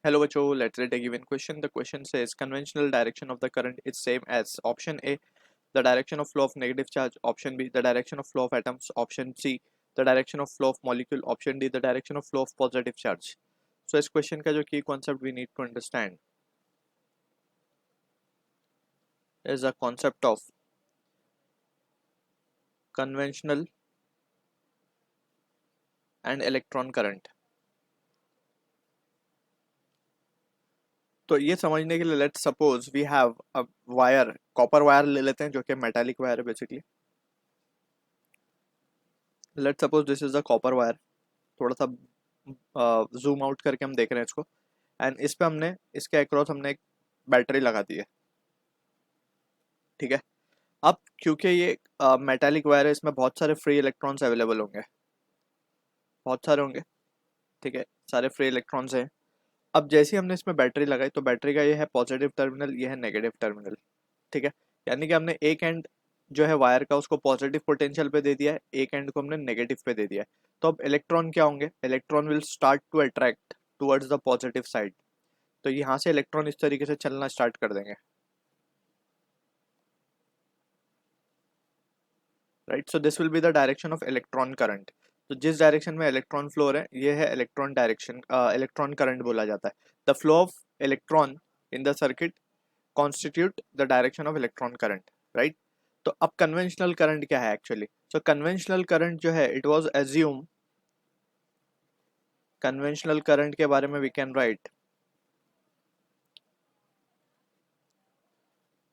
Hello बच्चों, let's read a given question. The question says conventional direction of the current is same as option A, the direction of flow of negative charge, option B, the direction of flow of atoms, option C, the direction of flow of molecule, option D, the direction of flow of positive charge. So इस question का जो key concept we need to understand is the concept of conventional and electron current. तो ये समझने के लिए let's suppose we have a wire, copper wire ले लेते हैं जो कि मेटालिक वायर है basically. Let's suppose this is a copper wire. थोड़ा सा जूम आउट करके हम देख रहे हैं इसको. एंड इस पे हमने इसके अक्रॉस हमने एक बैटरी लगा दी है. ठीक है. अब क्योंकि ये मेटालिक वायर है, इसमें बहुत सारे फ्री इलेक्ट्रॉन्स अवेलेबल होंगे, बहुत सारे होंगे. ठीक है, सारे फ्री इलेक्ट्रॉन्स हैं. अब जैसे ही हमने इसमें बैटरी लगाई तो बैटरी का ये है पॉजिटिव टर्मिनल, ये है नेगेटिव टर्मिनल. ठीक है, यानी कि हमने एक एंड जो है वायर का उसको पॉजिटिव पोटेंशियल पे दे दिया है, एक एंड को हमने नेगेटिव पे दे दिया है. तो अब इलेक्ट्रॉन क्या होंगे, electron will start to attract towards the positive side. तो यहाँ से इलेक्ट्रॉन इस तरीके से चलना स्टार्ट कर देंगे. Right, so this will be the direction of electron current. तो जिस डायरेक्शन में इलेक्ट्रॉन फ्लो हो रहे हैं ये है इलेक्ट्रॉन डायरेक्शन, इलेक्ट्रॉन करंट बोला जाता है. The flow of electron in the circuit constitute the direction of electron current. Right. तो अब कन्वेंशनल करंट क्या है एक्चुअली. सो कन्वेंशनल करंट जो है it was assume, conventional current के बारे में we can write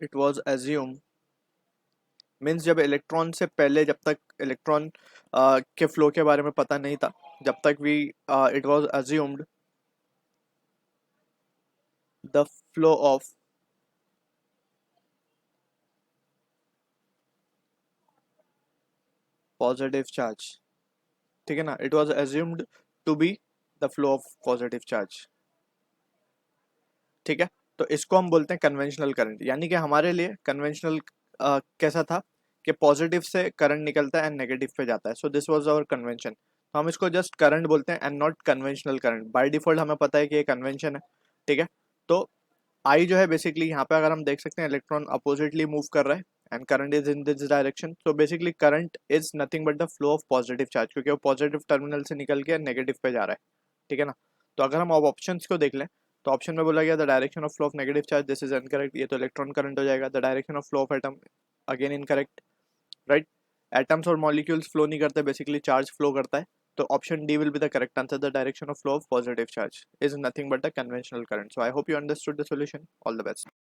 it was assume means जब इलेक्ट्रॉन से पहले, जब तक इलेक्ट्रॉन के फ्लो के बारे में पता नहीं था, जब तक we it was assumed the flow of positive charge. ठीक है ना, it was assumed to be the flow of positive charge. ठीक है, तो इसको हम बोलते हैं कन्वेंशनल करंट. यानी कि हमारे लिए कन्वेंशनल कैसा था कि पॉजिटिव से करंट निकलता है एंड नेगेटिव पे जाता है. So this was our convention. तो हम इसको जस्ट करंट बोलते हैं and not conventional current. By default हमें पता है कि ये कन्वेंशन है. ठीक है, तो आई जो है बेसिकली यहाँ पे अगर हम देख सकते हैं इलेक्ट्रॉन अपोजिटली मूव कर रहा है and current is in this direction. तो basically current is nothing but the flow of positive charge, क्योंकि वो पॉजिटिव टर्मिनल से निकल के नेगेटिव पे जा रहा है. ठीक है ना. तो अगर हम अब ऑप्शन को देख लें तो ऑप्शन में बोला गया the direction of flow of negative charge, this is incorrect. ये तो इलेक्ट्रॉन करंट हो जाएगा. The direction of flow of atom, again incorrect. Right, atoms और मॉलिक्यूल्स फ्लो नहीं करते, बेसिकली चार्ज फ्लो करता है. तो option D will be the correct answer. The direction of flow of positive charge is nothing but the conventional current. So I hope you understood the solution. All the best.